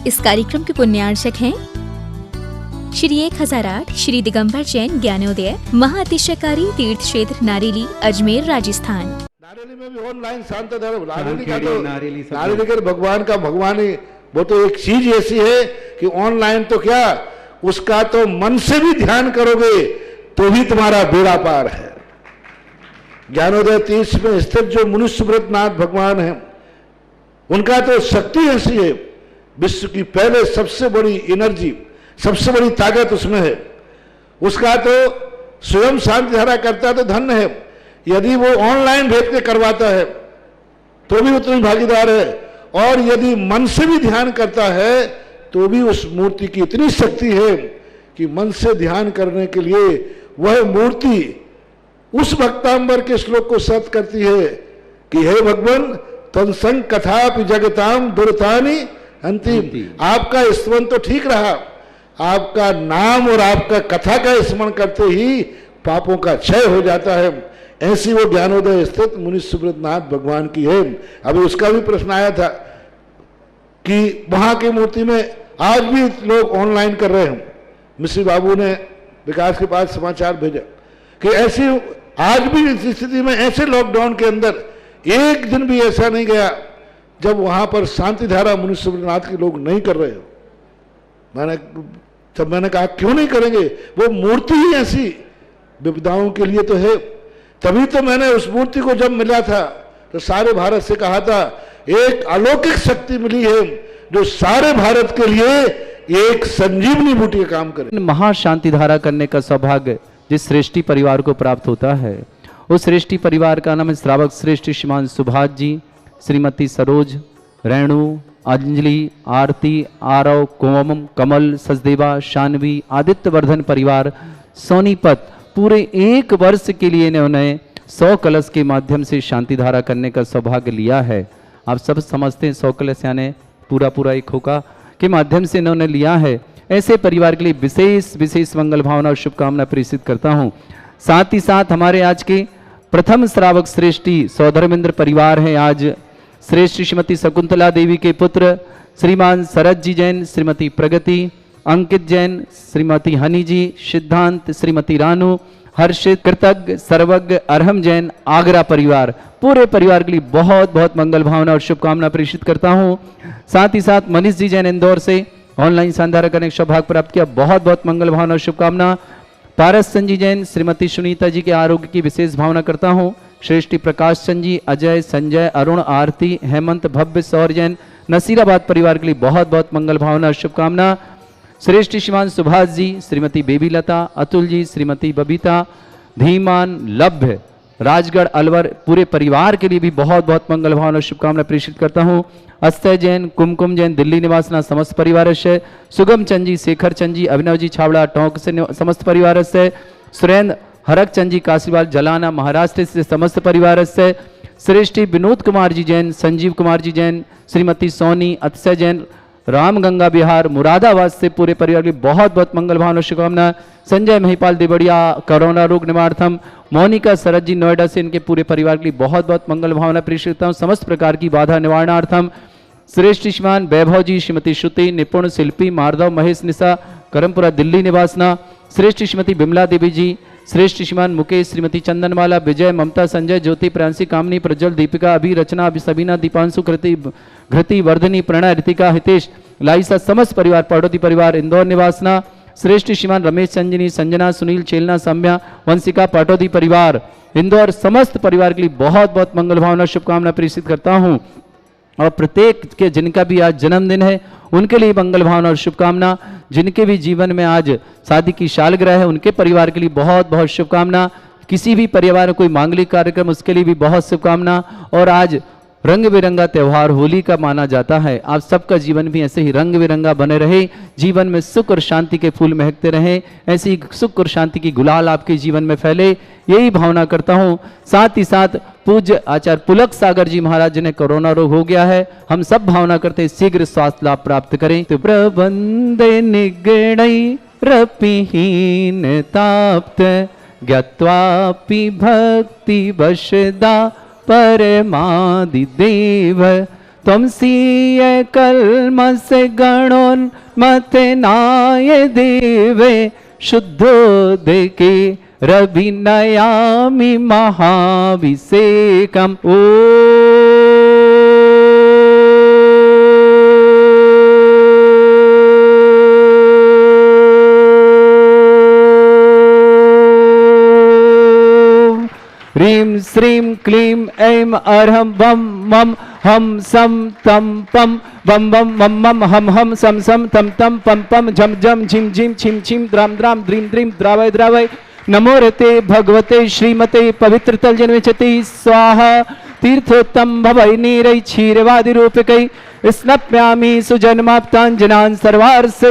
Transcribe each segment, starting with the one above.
इस कार्यक्रम के पुण्यार्चक हैं श्री 1008 श्री दिगंबर जैन ज्ञानोदय महाअतिशयकारी तीर्थ क्षेत्र नारेली अजमेर राजस्थान। नारेली में भी ऑनलाइन शांत धर्म नारेली का भगवान का भगवान ही वो तो एक चीज ऐसी है कि ऑनलाइन तो क्या उसका तो मन से भी ध्यान करोगे तो भी तुम्हारा बेड़ा पार है। ज्ञानोदय तीर्थ में स्थित जो मुनि सुब्रतनाथ भगवान है उनका तो शक्ति ऐसी है, विश्व की पहले सबसे बड़ी एनर्जी सबसे बड़ी ताकत उसमें है। उसका तो स्वयं शांति धारा करता तो धन्य है, यदि वो ऑनलाइन भेज के करवाता है तो भी उतनी भागीदार है, और यदि मन से भी ध्यान करता है तो भी उस मूर्ति की इतनी शक्ति है कि मन से ध्यान करने के लिए वह मूर्ति उस भक्तांबर के श्लोक को सत्य करती है कि हे भगवान तत्संग कथापि जगताम दुर्तानि अंतिम। आपका स्मरण तो ठीक रहा, आपका नाम और आपका कथा का स्मरण करते ही पापों का क्षय हो जाता है। ऐसी वो ज्ञानोदय स्थित मुनि सुब्रतनाथ भगवान की है। अभी उसका भी प्रश्न आया था कि वहां की मूर्ति में आज भी लोग ऑनलाइन कर रहे हैं। मिश्री बाबू ने विकास के पास समाचार भेजा कि ऐसी आज भी इस स्थिति में ऐसे लॉकडाउन के अंदर एक दिन भी ऐसा नहीं गया जब वहां पर शांति धारा मुनि सुब्रतनाथ के लोग नहीं कर रहे हो। मैंने कहा क्यों नहीं करेंगे, वो मूर्ति ही ऐसी विपदाओं के लिए तो है। तभी तो मैंने उस मूर्ति को जब मिला था तो सारे भारत से कहा था एक अलौकिक शक्ति मिली है जो सारे भारत के लिए एक संजीवनी बूटी का काम करे। महाशांति धारा करने का सौभाग्य जिस श्रेष्ठी परिवार को प्राप्त होता है उस श्रेष्ठी परिवार का नाम है श्रावक श्रेष्ठ श्रीमान सुभाष जी, श्रीमती सरोज, रेणु, अंजलि, आरती, आरव, कोमम, कमल, सचदेवा, शानवी, आदित्य वर्धन परिवार सोनीपत। पूरे एक वर्ष के लिए इन्होंने 100 कलश के माध्यम से शांति धारा करने का सौभाग्य लिया है। आप सब समझते हैं 100 कलश यानी पूरा एक होका के माध्यम से इन्होंने लिया है। ऐसे परिवार के लिए विशेष मंगल भावना और शुभकामना प्रेषित करता हूं। साथ ही साथ हमारे आज के प्रथम श्रावक श्रेष्ठी सौधर्मेंद्र परिवार है। आज श्रेष्ठ श्रीमती शकुंतला देवी के पुत्र श्रीमान शरद जी जैन, श्रीमती प्रगति, अंकित जैन, श्रीमती हनी जी, सिद्धांत, श्रीमती रानू, हर्षित, कृतज्ञ, सर्वज्ञ, अरहम जैन, आगरा परिवार। पूरे परिवार के लिए बहुत मंगल भावना और शुभकामना प्रेषित करता हूं। साथ ही साथ मनीष जी जैन इंदौर से ऑनलाइन शानदार करने का सौभाग्य प्राप्त किया। बहुत मंगल भावना और शुभकामना। पारस संजी जैन, श्रीमती सुनीता जी के आरोग्य की विशेष भावना करता हूं। श्रेष्ठी प्रकाश चंद जी, अजय, संजय, अरुण, आरती, हेमंत, भव्य, सौर जैन, नसीराबाद परिवार के लिए बहुत मंगल भावना और शुभकामना। श्रेष्ठी श्रीमान सुभाष जी, श्रीमती बेबी लता, अतुल जी, श्रीमती बबीता, धीमान, लभ्य, राजगढ़ अलवर, पूरे परिवार के लिए भी बहुत मंगल भावना और शुभकामना प्रेषित करता हूं। अस्तय जैन, कुमकुम जैन, दिल्ली निवासना समस्त परिवार से, सुगम चंद जी, शेखर चंद जी, अभिनव जी छावड़ा टोंक से समस्त परिवार से, सुरेंद्र हरक चंद जी काशीवाल जलाना महाराष्ट्र से समस्त परिवार से, श्रेष्ठी विनोद कुमार जी जैन, संजीव कुमार जी जैन, श्रीमती सोनी, अतिशय जैन, रामगंगा बिहार मुरादाबाद से पूरे परिवार की बहुत मंगल भावना शुभकामना। संजय महिपाल देवड़िया कोरोना रोग निवारणार्थम, मोनिका शरद जी नोएडा से इनके पूरे परिवार के लिए बहुत मंगल भावना प्रेषित करता हूं। समस्त प्रकार की बाधा निवारणार्थम श्रेष्ठ श्रीमान वैभव जी, श्रीमती श्रुति, निपुण शिल्पी, माधव, महेश, निशा, करमपुरा दिल्ली निवासना, श्रेष्ठ श्रीमती बिमला देवी जी, श्रेष्ठ श्रीमान मुकेश, श्रीमती चंदनमाला, विजय, ममता, संजय, ज्योति, प्रांशी, कामनी, प्रज्वल, दीपिका, अभी, रचना, सबीना, दीपांशु, घृति, वर्धनी, प्रणय, ऋतिका, हितेश, लाइसा, समस्त परिवार पड़ोती परिवार इंदौर निवासना, श्रेष्ठ श्रीमान रमेश, संजनी, संजना, सुनील, चेलना, सम्या, वंशिका, पाटोदी परिवार इंदौर, समस्त परिवार के लिए बहुत मंगल भावना शुभकामना प्रेषित करता हूं। और प्रत्येक के जिनका भी आज जन्मदिन है उनके लिए मंगल भावना और शुभकामना। जिनके भी जीवन में आज शादी की सालगिरह है उनके परिवार के लिए बहुत शुभकामना। किसी भी परिवार में कोई मांगलिक कार्यक्रम उसके लिए भी बहुत शुभकामना। और आज रंग बिरंगा त्यौहार होली का माना जाता है। आप सबका जीवन भी ऐसे ही रंग बिरंगा बने रहे, जीवन में सुख और शांति के फूल महकते रहे, ऐसी ही सुख और शांति की गुलाल आपके जीवन में फैले, यही भावना करता हूँ। साथ ही साथ पूज्य आचार्य पुलक सागर जी महाराज जिन्हें कोरोना रोग हो गया है, हम सब भावना करते हैं शीघ्र स्वास्थ्य लाभ प्राप्त करें। तो प्रबंधे निगणै रपिहीन ताप्त ज्ञात्वापि भक्ति वशदा परमादिदेव त्वमसीय कल्मष गणोन्मथनाय देवे शुद्धोदके रविनयामि महाभिषेकम् ओ ह्रीं श्रीं क्लीं ऐं अर्हं वं मं हम सम तम पम बम बम मम मम हम हम सम सम तम तम पम पम झम झम झिम झिम छिम छिम द्राम द्राम द्रीम द्रीम द्रावय द्रावय नमो रते भगवते श्रीमते पवित्र तल जन्मचति स्वाहा तीर्थोत्तम भवै नीरै क्षीरवादि रूपकै स्नप्यामि सुजन्माप्ताञ्जनान् सर्वार्थ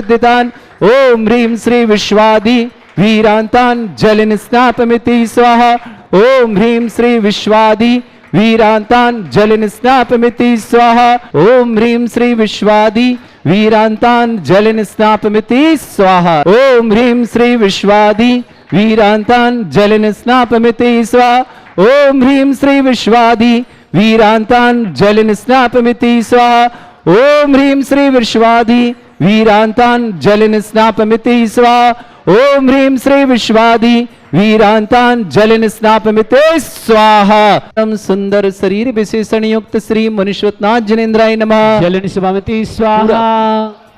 ओम ह्रीं श्री विश्वादि वीरांतान् जलिन स्नापमिति स्वाहा ओम ह्रीं श्री विश्वादि वीरांतान् जलिन स्नापमिति स्वाहा ओम ह्रीं श्री विश्वादि वीरांतान् जलिन स्नापमिति स्वाहा ओम ह्रीं श्री विश्वादि वीरांतान् जलिन स्नापमिति स्वाहा ओम ह्रीं श्री विश्वादि वीरांतान् जलिन स्नापमिति स्वाहा ओम ह्रीं श्री विश्वादि वीरांतान् जलिन स्नापमिति स्वाहा ओम ह्रीं श्री विश्वादि वीरांतान् जलिन स्नापमिते स्वाहा। सुंदर शरीर विशेषण युक्त श्री मनुष्योत्नाथ जनेन्द्राय नमः जलिन स्वामिति स्वाहा।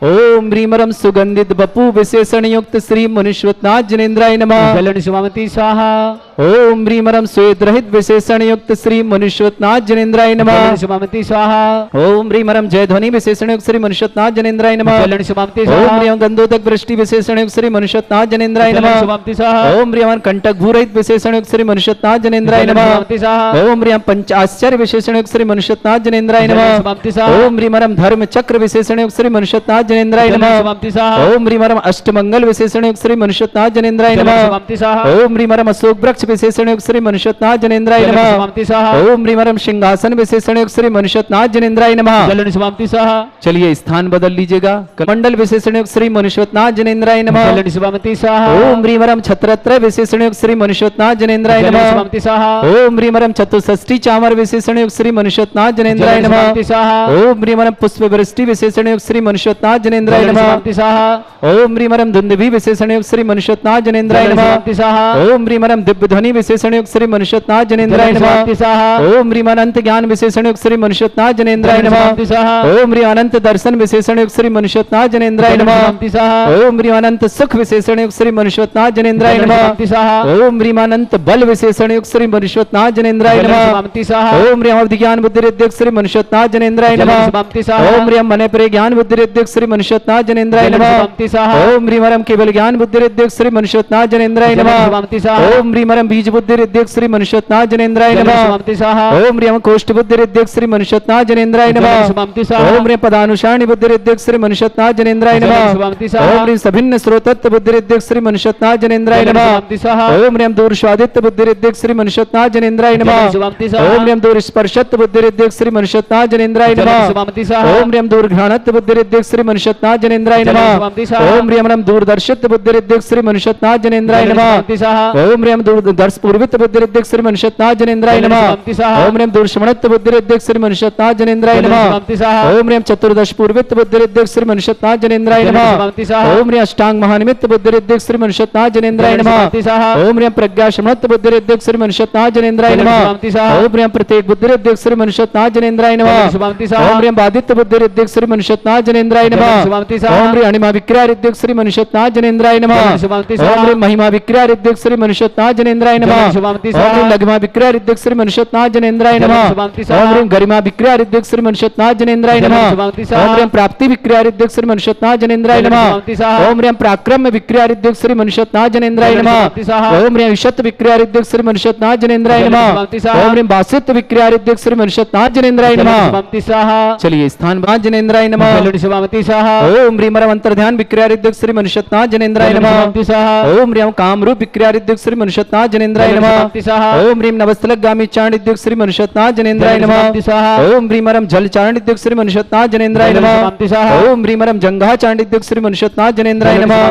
ओम ह्रीमरम सुगंधित बपू विशेषण युक्त श्री मनुष्योत्नाथ जनेन्द्राय नमः जलिन स्वामिति स्वाहा। ओम ह्रीमरम स्वेद रहित विशेषण युक्त श्री मनुष्योत्नाथ जनेन्द्राय नमः जलिन स्वामिति स्वाहा। ओम ह्रीमरम जय ध्वनि विशेषण युक्त श्री मनुष्योत्नाथ जनेन्द्राय नमः जलिन स्वामिति ओम स्वाहा। ह्रीम गंधोदक वृष्टि विशेषण युक्त श्री मनुष्योत्नाथ जनेन्द्राय जलिन नमः स्वामिति स्वाहा। ओम ह्रीम कंटक भूरहित विशेषण युक्त श्री मनुष्योत्नाथ जनेन्द्राय जलिन नमः स्वामिति स्वाहा। ओम ह्रीम पंच आश्चर्य विशेषण युक्त श्री मनुष्योत्नाथ जनेन्द्राय जलिन नमः स्वामिति स्वाहा। ओम ह्रीमरम धर्म चक्र विशेषण युक्त श्री मनुष्योत्नाथ जनेन्द्राय जलिन नमः स्वामिति स्वाहा। ओम ह्रीमरम अष्टमंगल विशेषण युक्त श्री मनुष्योत्नाथ जनेन्द्राय जलिन नमः स्वामिति स्वाहा। ओम ह्रीमरम अशोक वृक्ष विशेषण युक्त श्री मनुष्योत्नाथ जनेन्द्राय जलिन नमः स्वामिति स्वाहा। ओम ह्रीमरम सिंहासन विशेषण युक्त श्री मनुष्योत्नाथ जनेन्द्राय नमः जलिन स्वामिति स्वाहा। चलिए स्थान बदल लीजिएगा मंडल विशेषण युक्त श्री मनुष्योत्नाथ जनेन्द्राय नमः जलिन स्वामिति स्वाहा। ओम ह्रीमरम छत्रत्र विशेषण युक्त श्री मनुष्योत्नाथ जनेन्द्राय जलिन नमः स्वामिति स्वाहा। ओम ह्रीमरम चतुष्षष्ठी चामर विशेषण युक्त श्री मनुष्योत्नाथ जनेन्द्राय जलिन नमः स्वामिति स्वाहा। ओम ह्रीमरम पुष्प वृष्टि विशेषण युक्त श्री मनुष्योत्नाथ जनेन्द्राय जलिन नमः स्वामिति स्वाहा। ओम ह्रीमरम धुंधुभि विशेषण युक्त श्री मनुष्योत्नाथ जनेन्द्राय जलिन नमः स्वामिति स्वाहा। ओम ह्रीमरम दिव्य ध्वनि विशेषण युक्त श्री मनुष्योत्नाथ जनेन्द्राय जलिन नमः स्वामिति स्वाहा। ओम ह्रीम अनंत ज्ञान विशेषण युक्त श्री मनुष्योत्नाथ जनेन्द्राय जलिन नमः स्वामिति स्वाहा। ओम ह्रीम अनंत दर्शन विशेषण युक्त श्री मनुष्योत्नाथ जनेन्द्राय जलिन नमः स्वामिति स्वाहा। ओम ह्रीम अनंत सुख विशेषण युक्त श्री मनुष्योत्नाथ जनेन्द्राय जलिन नमः स्वामिति स्वाहा। ओम ह्रीम अनंत बल विशेषण युक्त श्री मनुष्योत्नाथ जनेन्द्राय जलिन नमः स्वामिति स्वाहा। ओम ह्रीम अवधि ज्ञान बुद्धि रिद्धिक श्री मनुष्योत्नाथ जनेन्द्राय जलिन नमः स्वामिति स्वाहा। ओम ह्रीम मने परे ज्ञान बुद्धि रिद्धिक श्री मनुष्योत्नाथ जनेन्द्राय जलिन नमः स्वामिति स्वाहा। ओम ह्रीम केवल ज्ञान बुद्धि रिद्धिक श्री मनुष्योत्नाथ जनेन्द्राय जलिन नमः स्वामिति स्वाहा। ओम ह्रीम बीज बुद्धि रिद्धिक श्री मनुष्योत्नाथ जनेन्द्राय जलिन नमः स्वामिति स्वाहा। ओम ह्रीम कोष्ठ बुद्धि रिद्धिक श्री मनुष्योत्नाथ जनेन्द्राय जलिन नमः स्वामिति स्वाहा। ओम ह्रीम पदानुसारणी बुद्धि रिद्धिक श्री मनुष्योत्नाथ जनेन्द्राय जलिन नमः स्वामिति स्वाहा। ओम ह्रीम सभिन्न स्रोतत्व बुद्धि रिद्धिक श्री मनुष्योत्नाथ जनेन्द्राय जलिन नमः स्वामिति स्वाहा। ओम ह्रीम दूर स्वादित्य बुद्धि रिद्धिक श्री मनुष्योत्नाथ जनेन्द्राय जलिन नमः स्वामिति स्वाहा। ओम ह्रीम दूर स्पर्शत्व बुद्धि रिद्धिक श्री मनुष्योत्नाथ जनेन्द्राय जलिन नमः स्वामिति स्वाहा। ओम ह्रीम दूर घ्राणत्व बुद्धि रिद्धिक श्री मनुष्योत्नाथ जनेन्द्राय जलिन नमः स्वामिति स्वाहा। ओम ह्रीम दूरदर्शित्व बुद्धि रिद्धिक श्री मनुष्योत्नाथ जनेन्द्राय जलिन नमः स्वामिति स्वाहा। ओम ह्रीम दूरदर्श पूर्वित बुद्धि रिद्धिक श्री मनुष्योत्नाथ जनेन्द्राय जलिन नमः स्वामिति स्वाहा। ओम ह्रीम दूरश्रवणत्व बुद्धि रिद्धिक श्री मनुष्योत्नाथ जनेन्द्राय जलिन नमः स्वामिति स्वाहा। ओम ह्रीम चतुर्दश पूर्वित बुद्धि रिद्धिक श्री मनुष्योत्नाथ जनेन्द्राय जलिन नमः स्वामिति स्वाहा। ओम ह्रीम अष्टांग महानिमित्त बुद्धि रिद्धिक श्री मनुष्योत्नाथ जनेन्द्राय जलिन नमः स्वामिति स्वाहा। ओम ह्रीम प्रज्ञा श्रवणत्व बुद्धि रिद्धिक श्री मनुष्योत्नाथ जनेन्द्राय जलिन नमः स्वामिति स्वाहा। ओम ह्रीम प्रत्येक बुद्धि रिद्धिक श्री मनुष्योत्नाथ जनेन्द्राय जलिन नमः स्वामिति स्वाहा। ओम ह्रीम बाधित्य बुद्धि रिद्धिक श्री मनुष्योत्नाथ जनेन्द्राय जलिन नमः स्वामिति स्वाहा। ओम ह्रीम अणिमा विक्रिया रिद्धिक श्री मनुष्योत्नाथ जनेन्द्राय नमः जलिन स्वामिति स्वाहा। ओम ह्रीम महिमा विक्रिया रिद्धिक श्री मनुष्योत्नाथ जनेन्द्राय नमः जलिन स्वामिति ओम स्वाहा। ह्रीम लघिमा विक्रिया रिद्धिक श्री मनुष्योत्नाथ जनेन्द्राय जलिन नमः स्वामिति स्वाहा। ओम ह्रीम गरिमा विक्रिया रिद्धिक श्री मनुष्योत्नाथ जनेन्द्राय जलिन नमः स्वामिति स्वाहा। ओम ह्रीम प्राप्ति विक्रिया रिद्धिक श्री मनुष्योत्नाथ जनेन्द्राय जलिन नमः स्वामिति स्वाहा। ओम ह्रीम पराक्रम विक्रिया रिद्धिक श्री मनुष्योत्नाथ जनेन्द्राय जलिन नमः स्वामिति स्वाहा। ओम ह्रीम विशत विक्रिया रिद्धिक श्री मनुष्योत्नाथ जनेन्द्राय जलिन नमः स्वामिति स्वाहा। ओम ह्रीम बासित विक्रिया रिद्धिक श्री मनुष्योत्नाथ जनेन्द्राय जलिन नमः स्वामिति स्वाहा। चलिए स्थान बात जनेन्द्राय नमः जलिन स्वामिति स्वाहा। ओम ह्रीम अंतर्ध्यान विक्रिया रिद्धिक श्री मनुष्योत्नाथ जनेन्द्राय जलिन नमः स्वामिति स्वाहा। ओम ह्रीम काम रूप विक्रिया रिद्धिक श्री मनुष्योत्नाथ मनुष्यत्नाथ जनेन्द्राय नमः। ओम ह्रीम नवस्तलगामी चांडिद्युक्त श्री मनुष्यत्नाथ जनेन्द्राय नमः। ओम ह्रीम अरम जल चांडिद्युक्त श्री मनुष्यत्नाथ जनेन्द्राय नमः। ओम ह्रीम अरम जंघा चांडिद्युक्त श्री मनुष्यत्नाथ जनेन्द्राय नमः।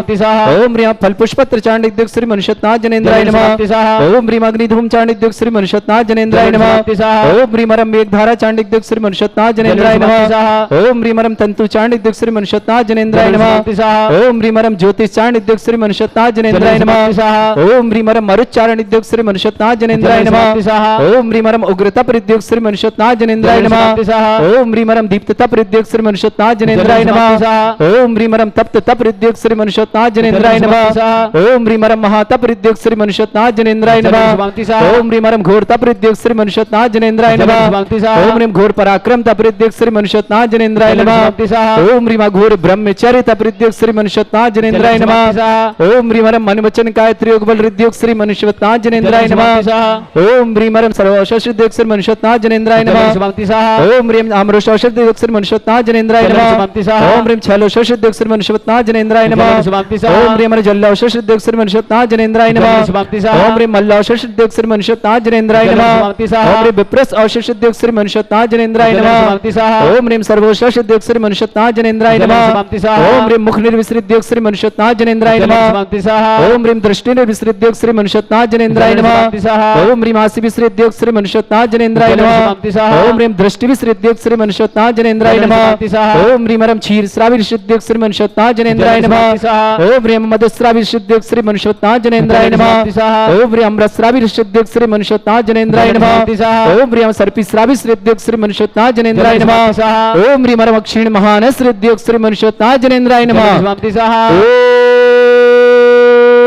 ओम ह्रीम फल पुष्पत्र चांडिद्युक्त श्री मनुष्यत्नाथ जनेन्द्राय नमः। ओम ह्रीम अग्निधूम चांडिद्युक्त श्री मनुष्यत्नाथ जनेन्द्राय नमः। ओम ह्रीम अरम मेघधारा चांडिद्युक्त श्री मनुष्यत्नाथ जनेन्द्राय नमः। ओम ह्रीम अरम तंतु चांडिद्युक्त श्री मनुष्यत्नाथ जनेन्द्राय नमः। ओम ह्रीम अरम ज्योतिष चांडिद्युक्त श्री मनुष्यत्नाथ जनेन्द्राय नमः। ओम ह्रीम अरम मरुच्चारणिद्युक्त श्री मनुष्यत्नाथ जनेन्द्राय नमः। ओम ह्रीम अरम उग्रता प्रद्युक्त श्री मनुष्यत्नाथ जनेन्द्राय नमः। ओम ह्रीम अरम दीप्तता प्रद्युक्त श्री मनुष्यत्नाथ जनेन्द्राय नमः। ओम ह्रीम अरम तप्त तप प्रद्युक्त श्री मनुष्यत्नाथ जनेन्द्राय नमः। ओम ह्रीम अरम महातप प्रद्युक्त श्री मनुष्यत्नाथ जनेन्द्राय नमः। ओम ह्रीम अरम घोर तप प्रद्युक्त श्री मनुष्यत्नाथ जनेन्द्राय नमः। ओम ह्रीम घोर पराक्रम तप प्रद्युक्त श्री मनुष्यत्नाथ जनेन्द्राय नमः। ओम ह्रीम घोर ब्रह्मचर्य तप प्रद्युक्त श्री मनुष्यत्नाथ जनेन्द्राय नमः। ओम ह्रीम अरम मनवचन गायत्री योग बल प्रद्युक्त श्री मनुष्यत्नाथ जनेन्द्राय नमः। ओम ह्रीम अरम सर्वौषध प्रद्युक्त श्री मनुष्यत्नाथ जनेन्द्राय नमः। ओम ह्रीम आम्रौषध प्रद्युक्त श्री मनुष्यत्नाथ जनेन्द्राय नमः। ओम ह्रीम छलौषध प्रद्युक्त श्री मनुष्यत्नाथ जनेन्द्राय नमः। ओम ह्रीम जलौषध प्रद्युक्त श्री मनुष्यत्नाथ जनेन्द्राय नमः। ओम ह्रीम मल्लौषध प्रद्युक्त श्री मनुष्यत्नाथ जनेन्द्राय नमः। ओम ह्रीम विप्रस औषध प्रद्युक्त श्री मनुष्यत्नाथ जनेन्द्राय नमः। ओम ह्रीम सर्वौषध प्रद्युक्त श्री मनुष्यत्नाथ जनेन्द्राय नमः। ओम ह्रीम मुख निर्विसृत प्रद्युक्त श्री मनुष्यत्नाथ जनेन्द्राय नमः। ओम ह्रीम दृष्टि निर्विसृत प्रद्युक्त श्री मनुष्यत्नाथ जनेन्द्राय नमः। ओम ह्रीम आसि विसृत प्रद्युक्त श्री मनुष्यत्नाथ जनेन्द्राय नमः। ओम ह्रीम दृष्टि विसृत प्रद्युक्त श्री मनुष्यत्नाथ जनेन्द्राय नमः। ओम ह्रीम अरम क्षीर श्रावी प्रद्युक्त श्री मनुष्यत्नाथ जनेन्द्राय नमः। ओम ह्रीम मधुस्रावी प्रद्युक्त श्री मनुष्यत्नाथ जनेन्द्राय नमः। ओम ह्रीम अमृतस्रावी प्रद्युक्त श्री मनुष्यत्नाथ जनेन्द्राय नमः। ओम ह्रीम सर्पिस्रावी प्रद्युक्त श्री मनुष्यत्नाथ जनेन्द्राय नमः। ओम ह्रीम अरम क्षीण महानस प्रद्युक्त श्री मनुष्यत्नाथ जनेन्द्राय नमः।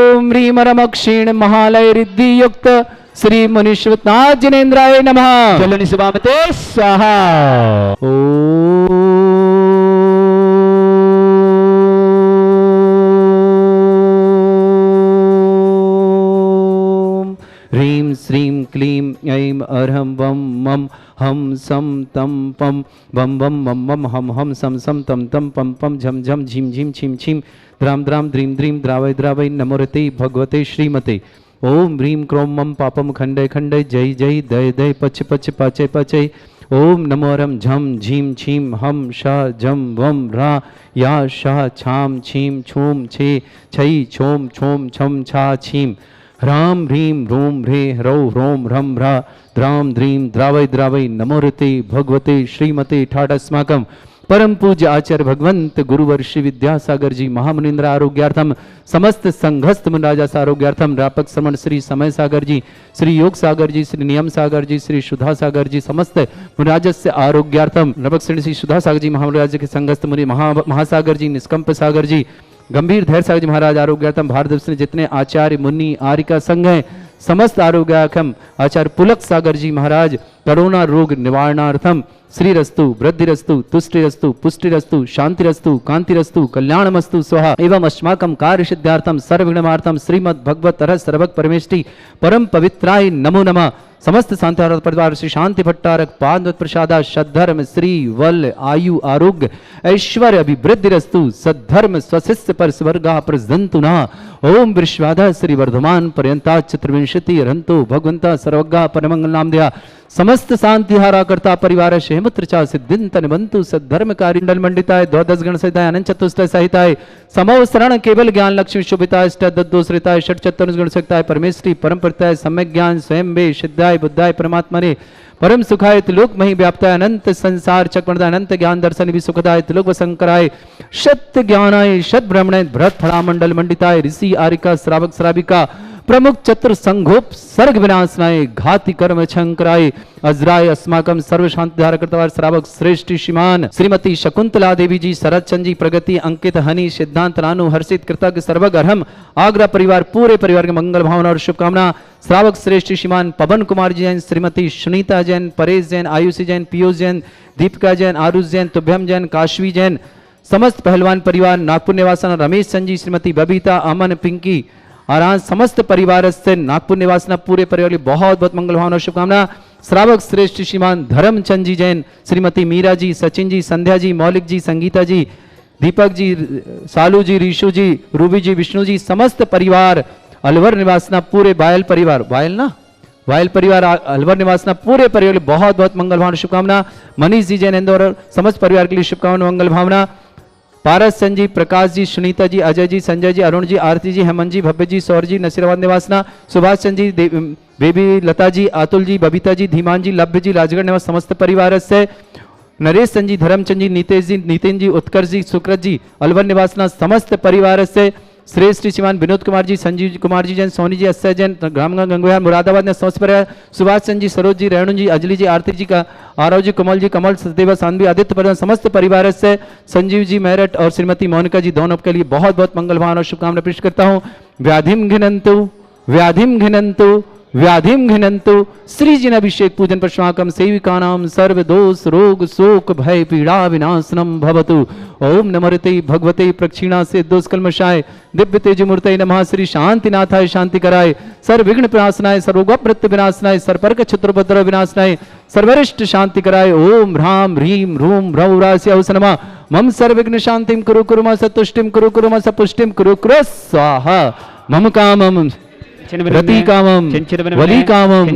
ओम ह्रीम अरम क्षीण महालय रिद्धि युक्त श्री मनुष्यत्नाथ जनेन्द्राय नमः। जल निस्वामते स्वाहा। ह्रीं श्रीं क्लीं ऐं अर्हं वं मं हम सम तम पम बम बम मम मम हम हम सम तम तम पम पम झम झम झिम झिम छिम छिम द्राम द्राम द्रीम द्रीम द्रावय द्रावय नमोरते भगवते श्रीमते। ओम ह्रीं क्रों मम पापम खंडय खंडय जय जय दय दय पच पच पाचय पचय। ओम नमोरम झम झीम छीम हम शा झम वम रा या शा छाम छीम छूम छे छई छोम छोम छम छा छीम ह्राम ह्रीं रूम ह्रे ह्रौ ह्रोम ह्रम ह्रा द्राम द्रीम द्रावय द्रावय नमोरते भगवते श्रीमते ठाडस्माकं परम पूज्य आचार्य भगवंत गुरुवर श्री विद्यासागर जी महामुनिंद्र आरोग्यार्थम समस्त संघस्थ मुनिराजा आरोग्यार्थम व्यापक श्रमण श्री समय सागर जी श्री योग सागर जी श्री नियम सागर जी श्री सुधा सागर जी समस्त मुनिराजस्य आरोग्यार्थम व्यापक श्री सुधा सागर जी महामुनिराज के संघस्थ मुनि महासागर जी निष्कंप सागर जी गंभीर धैर्य सागर जी महाराज आरोग्यार्थम भारत वर्ष में जितने आचार्य मुनि आर्यिका संघ हैं समस्त आरोग्यार्थम आचार्य पुलक सागर जी महाराज कोरोना रोग निवारणार्थम श्रीरस्तु वृद्धिरस्तु तुष्टिरस्तु पुष्टिरस्तु शांतिरस्तु कांतिरस्तु कल्याणमस्तु स्वाहा एवं अस्माकं कार्य सिद्धार्थम सर्वगुणमार्थम श्रीमद् भगवत तरह सर्वक परमेष्टि परम पवित्राय नमो नमः। समस्त शांति परिवार श्री शांति भट्टारक पाद प्रसादा सद्धर्म श्री वल आयु आरोग्य ऐश्वर्य अभिवृद्धिरस्तु सद्धर्म स्वशिष्य पर स्वर्गा प्रजंतु न। ओम विश्वाधा श्री वर्धमान पर्यंता चतुर्विंशति रंतो भगवंता सर्वज्ञा परमंगल नाम दिया समस्त शांति हारा करता परिवार शेमुत्र चा सिद्धिंतन बंतु सद्धर्म कारिंडल मंडिताय द्वादश गण सहिताय अनंत चतुष्टय सहिताय समव शरण केवल ज्ञान लक्ष्मी शोभिताय अष्ट दद्दोश्रिताय षट चतुर्ष गण सहिताय परमेश्वरी परम प्रत्याय सम्यक ज्ञान स्वयं वे सिद्धाय बुद्धाय परमात्मने परम सुखाय त्रिलोक मही व्याप्ताय अनंत संसार चक्रमदाय अनंत ज्ञान दर्शन भी सुखदाय त्रिलोक शंकराय सत्य ज्ञानाय सद ब्रह्मणे भरत फड़ा मंडल मंडिताय ऋषि आरिका श्रावक श्राविका प्रमुख चतुर संघोप सर्ग विनाशनाय घाति कर्म शंकराय अजराय अस्माकम सर्व शांति धारा करता श्रावक श्रेष्ठ श्रीमान श्रीमती शकुंतला देवी जी शरद चंद जी प्रगति अंकित हनी सिद्धांत रानू हर्षित कृतज्ञ सर्वग अरहम आगरा परिवार पूरे परिवार के मंगल भावना और शुभकामना। श्रावक श्रेष्ठ श्रीमान पवन कुमार जी जैन श्रीमती सुनीता जैन परेश जैन आयुषी जैन पीयूष जैन दीपिका जैन आरुष जैन तुभ्यम जैन काशवी जैन समस्त पहलवान परिवार नागपुर निवासन रमेश संजी श्रीमती बबीता अमन पिंकी और आज समस्त परिवार से नागपुर निवासना पूरे परिवार की बहुत बहुत मंगल भावना शुभकामना। श्रावक श्रेष्ठ श्रीमान धर्मचंद जी जैन श्रीमती मीरा जी सचिन जी संध्या जी मौलिक जी संगीता जी दीपक जी सालू जी ऋषु जी रूबी जी विष्णु जी समस्त परिवार अलवर निवासना पूरे बायल परिवार, बायल ना वायल परिवार अलवर निवासना पूरे परिवार के लिए बहुत बहुत मंगल भावना शुभकामना। मनीष जी जैन इंदौर और समस्त परिवार के लिए शुभकामना मंगल भावना। पारस संजी, प्रकाश जी, सुनीता जी, अजय जी, संजय जी, अरुण जी, आरती जी, हेमंत जी, भव्य जी, सौर जी, नसीराबाद निवासना, सुभाष चंद जी, बेबी लता जी, अतुल जी, बबीता जी, धीमान जी, लभ्य जी, राजगढ़ निवास समस्त परिवार से, नरेश चंद जी, धर्मचंद जी, नीतेश जी, नितिन जी, उत्कर्ष जी, सुकृत जी, अलवर निवासना समस्त परिवार से, श्रेष्ठ श्रीमान विनोद कुमार जी, संजीव कुमार जी जैन, सोनी जी, अस्य जैन, ग्रामगंज गंगोहार मुरादाबाद ने समस्त परिवार, सुभाष चंद जी, सरोज जी, रेणु जी, अंजलि जी, आरती जी का आरव जी, कमल जी, कमल सदेवा सानवी, आदित्य परिवार समस्त परिवार से, संजीव जी मेरठ और श्रीमती मोनिका जी दोनों के लिए बहुत बहुत मंगल भावना और शुभकामना पेश करता हूँ। व्याधिम घिनंतु व्याधिम घिनंतु व्याधिम घिनंतु श्री जिन अभिषेक पूजन प्रश्वाकम सेविकानाम सर्व दोष रोग शोक भय पीड़ा विनाशनम भवतु। ओम नमरते भगवते प्रक्षिणा से दोष कलमशाय दिव्य तेज मूर्तये नमः। श्री शांतिनाथाय शांति कराय, सर्वविघ्न प्रणाशनाय, सर्वोपमृत्यु विनाशनाय, सर्पर्क क्षत्रोपद्रव विनाशनाय, सर्वरिष्ट शांति कराय। ओम ह्राम ह्रीम ह्रूम भ्रौरास्य नमः। मम सर्वविघ्न शांतिम कुरु कुरुम सतुष्टिम कुरु कुरुम सपुष्टिम कुरु कुरु स्वाहा। मम कामम रति कामम वली कामम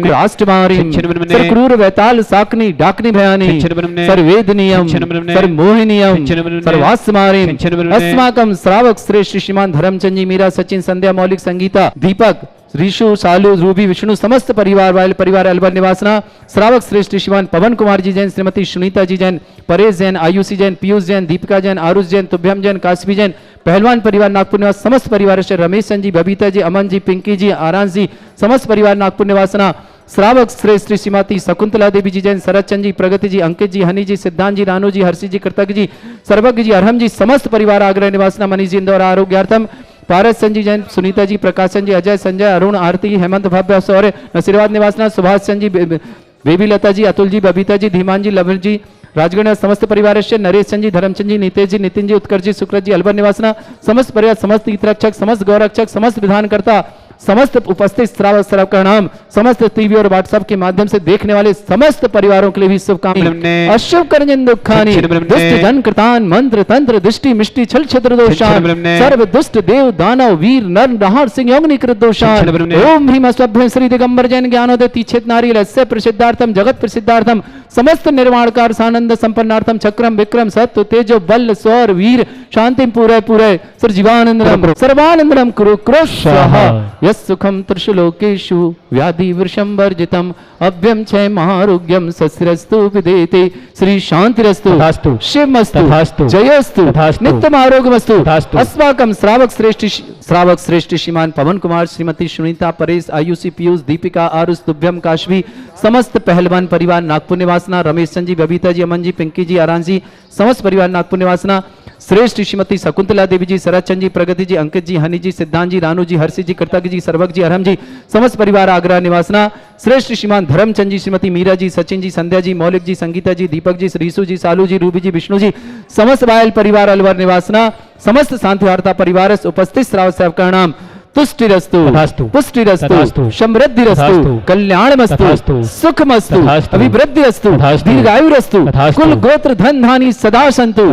राष्ट्रमारिम सर्वक्रूर वैताल साकनी डाकनी भयानी सर्वेदनीयम सर्वमोहिनीयम सर्वास्मारिम अस्माकं श्रावक श्रेष्ठ श्रीमान धर्मचंद जी, मीरा, सचिन, संध्या, मौलिक, संगीता, दीपक, ऋषु, सालू, रूबी, विष्णु समस्त परिवार वाले परिवार अलवर निवासना, श्रावक श्रेष्ठ श्रीमान पवन कुमार जी जैन, श्रीमती सुनीता जी जैन, परेश जैन, आयुषी जैन, पीयूष जैन, दीपिका जैन, आरुष जैन, तुभ्यम जैन, काशवी जैन, पहलवान परिवार नागपुर निवास समस्त परिवार से, रमेश जी, बबीता जी, अमन जी, पिंकी जी, आरांश जी समस्त परिवार नागपुर निवासना, श्रावक श्रेष्ठ श्रीमती शकुंतला देवी जी जैन, शरद चंद जी, प्रगति जी, अंकित जी, हनी जी, सिद्धांत जी, रानू जी, हर्षि जी, कृतज्ञ जी, सर्वज्ञ जी, अरहम जी समस्त परिवार आग्रह निवासना, मनीष जी इंदौर आरोग्यार्थम, पारस संजी जैन, सुनीता जी, प्रकाशन जी, अजय, संजय, अरुण, आरती, हेमंत, भव्य, सौर्य, नसीराबाद निवासना, सुभाष चंद जी, बेबी लता जी, अतुल जी, बबीता जी, धीमान जी, लवल जी, राजगढ़ समस्त परिवार से, नरेश चंद जी, धर्मचंद जी, नीतेश जी, नितिन जी, उत्कर्ष जी, सुकृत जी, अलवर निवासना समस्त परिवार, समस्त हितरक्षक, समस्त गौरक्षक, समस्त विधानकर्ता, समस्त उपस्थित श्रावक श्रावक का नाम, समस्त टीवी और व्हाट्सएप के माध्यम से देखने वाले समस्त परिवारों के लिए भी शुभकामनाएं। अशुभ करजन दुखानी दुष्ट जन कृतान मंत्र तंत्र दृष्टि मिष्टि छल छत्र दोषान सर्व दुष्ट देव दानव वीर नर नहार सिंह योगनि कृत दोषान। ओम ह्रीम अस्वभ्यं श्री दिगंबर जैन ज्ञानोदय तीक्षेत नारी लस्य प्रसिद्धार्थम जगत प्रसिद्धार्थम समस्त निर्माणकार सानंद संपन्नार्थम चक्रम विक्रम सत्व तेजो बल स्वर वीर शांतिम पूरे पूरे सर्जीवानंदम सर्वानंदम कुरु कुरु स्वाहा। यस्सुखम त्रिशुलोकेषु व्याधि वृषम वर्जितम अभ्यम क्षय महारोग्यम सस्रस्तु विदेते श्री शांतिरस्तु शिवमस्तु जयस्तु नित्यम आरोग्यमस्तु। अस्माकं श्रावक श्रेष्ठ श्रीमान पवन कुमार, श्रीमती सुनीता, परेश, आयुषी, पीयूष, दीपिका, आरुष, तुभ्यम, काशवी समस्त पहलवान परिवार नागपुर निवासना, रमेश चंद जी, बबीता जी, अमन जी, पिंकी जी, आरांश जी समस्त परिवार नागपुर निवासना, श्रेष्ठ श्रीमती शकुंतला देवी जी, शरद चंद जी, प्रगति जी, अंकित जी, हनी जी, सिद्धांत जी, रानू जी, हर्षि जी, कृतज्ञ जी, सर्वज्ञ जी, अरहम जी समस्त परिवार आगरा निवासना, श्रेष्ठ श्रीमान धर्मचंद जी, श्रीमती मीरा जी, सचिन जी, संध्या जी, मौलिक जी, संगीता जी, दीपक जी, ऋषु जी, सालू जी, रूबी जी, विष्णु जी समस्त बायल परिवार अलवर निवासना, समस्त शांति वार्ता परिवार उपस्थित श्रावक सेवक का नाम तुष्टिरस्तु पुष्टिरस्तु समृद्धिरस्तु कल्याणमस्तु सुखमस्तु अभिवृद्धिरस्तु दीर्घायुरस्तु कुल गोत्र धन धानी सदा सन्तु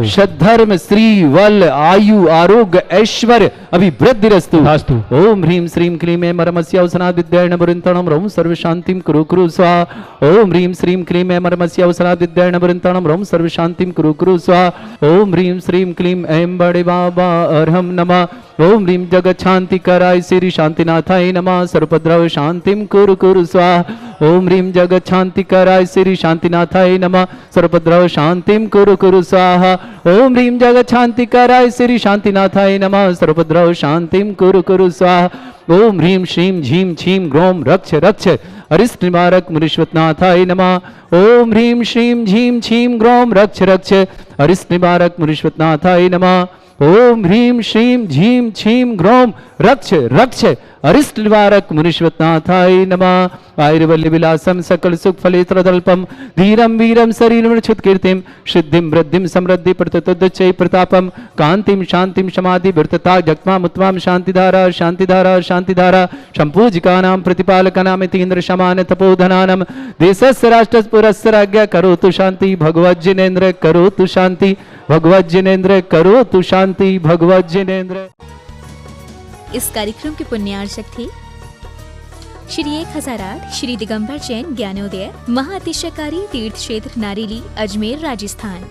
सद्धर्म श्री वल आयु आरोग्य ऐश्वर्य अभिवृद्धिरस्तु। ओम ह्रीं श्रीं क्लीं ऐं मरमस्य अवसनात् विद्यायण मुरिन्तणं रोम सर्व शांतिं कुरु कुरु स्वाहा। ओम ह्रीं श्रीं क्लीं ऐं मरमस्य अवसनात् विद्यायण मुरिन्तणं रोम सर्व शांतिं कुरु कुरु स्वाहा। ओम ह्रीं श्रीं क्लीं ऐं बड़े बाबा अरहम नमः। ओम ह्रीं जगत शांति कराय श्री शांतिनाथाय नमः सर्वभद्रव शांतिम कुरु कुरु स्वाहा। ओम ह्रीं जगत शांति कराय श्री शांतिनाथाय नमः सर्वभद्रव शांतिम कुरु कुरु स्वाहा। ओम ह्रीं जगत शांति कराय श्री शांतिनाथाय नमः सर्वभद्रव शांतिम कुरु कुरु स्वाहा। ओम ह्रीं श्रीं झीं छीं ग्रोम रक्ष रक्ष अरिष्ट निवारक मुनीश्वरनाथाय नमः। ओम ह्रीं श्रीं झीं छीं ग्रोम रक्ष रक्ष अरिष्ट निवारक मुनीश्वरनाथाय नमः। ओम ह्रीं श्रीं झीं छीं ग्रोम रक्ष रक्ष अरिष्ट निवारक मुनीश्वरनाथाय नमः। आयुर्वल्य विलासम सकल सुख फलेत्रदल्पम धीरम वीरम शरीरम क्षुत्कीर्तिम सिद्धिम वृद्धिम समृद्धि प्रततोदच्चै प्रतापम कांतिम शांतिम समाधि वर्तता जगमा मुत्वाम शांतिधारा शांतिधारा शांतिधारा संपूजिकानां प्रतिपालकानां इतीन्द्र शमान तपोधनानां देशस्य राष्ट्रस्य पुरस्य राज्ञा करोतु शांति भगवत् जिनेन्द्र करोतु शांति भगवत् जिनेन्द्र करोतु शांति भगवत् जिनेन्द्र। इस कार्यक्रम के पुण्यार्चक थे श्री 1008 श्री दिगंबर जैन ज्ञानोदय महाअतिशयकारी तीर्थ क्षेत्र नारेली अजमेर राजस्थान।